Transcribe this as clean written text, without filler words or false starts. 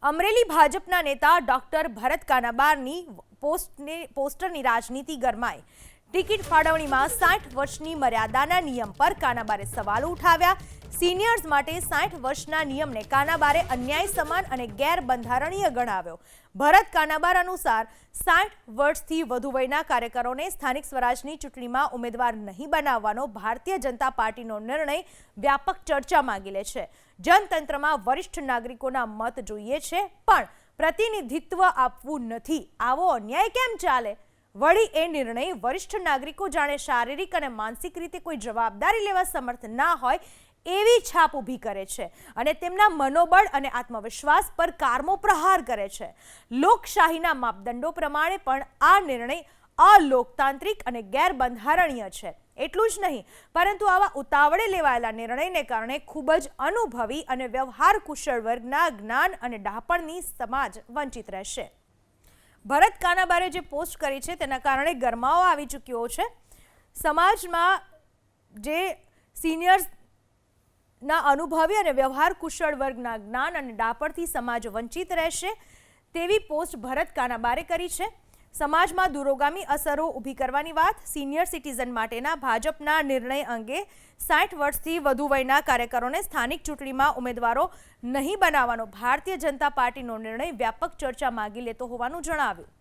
અમરેલી ભાજપના નેતા ડોક્ટર ભરત કાનાબારની પોસ્ટરની રાજનીતિ ગરમાઈ। ટિકિટ ફાળવણીમાં 60 વર્ષની મર્યાદાના નિયમ પર કાનાબારે સવાલો ઉઠાવ્યા। સિનિયર્સ માટે 60 વર્ષના નિયમને કાનાબારે અન્યાય સમાન અને ગેરબંધારણીય ગણાવ્યો। ભરત કાનાબાર અનુસાર 60 વર્ષથી વધુ વયના કાર્યકરોને સ્થાનિક સ્વરાજની ચૂંટણીમાં ઉમેદવાર નહીં બનાવવાનો ભારતીય જનતા પાર્ટીનો નિર્ણય વ્યાપક ચર્ચા માંગી લે છે। जनतंत्રમાં વરિષ્ઠ નાગરિકોના મત જોઈએ છે, પણ પ્રતિનિધિત્વ આપવું નથી। આવો અન્યાય કેમ ચાલે? વળી એ નિર્ણય વરિષ્ઠ નાગરિકો જાણે શારીરિક અને માનસિક રીતે કોઈ જવાબદારી લેવા સમર્થ ના હોય એવી છાપ ઊભી કરે છે અને તેમના મનોબળ અને આત્મવિશ્વાસ પર કારમો પ્રહાર કરે છે। લોકશાહીના માપદંડો પ્રમાણે પણ આ નિર્ણય અલોકતાંત્રિક અને ગેરબંધારણીય છે। એટલું જ નહીં, પરંતુ આવા ઉતાવળે લેવાયેલા નિર્ણયને કારણે ખૂબ જ અનુભવી અને વ્યવહાર કુશળ વર્ગના જ્ઞાન અને ડહાપણની સમાજ વંચિત રહેશે। ભરત કાનાબારે જે પોસ્ટ કરી છે તેના કારણે ગરમાવો આવી ચૂક્યો છે। સમાજમાં જે સિનિયર્સના અનુભવી અને વ્યવહાર કુશળ વર્ગના જ્ઞાન અને ડહાપણથી સમાજ વંચિત રહેશે તેવી પોસ્ટ ભરત કાનાબારે કરી છે। સમાજમાં દૂરોગામી અસરો ઊભી કરવાની વાત। સિનિયર સિટીઝન માટેના ભાજપના નિર્ણય અંગે 60 વર્ષથી વધુ વયના કાર્યકરોને સ્થાનિક ચૂંટણીમાં ઉમેદવારો નહીં બનાવવાનો ભારતીય જનતા પાર્ટીનો નિર્ણય વ્યાપક ચર્ચા માગી લેતો હોવાનું જણાવ્યું।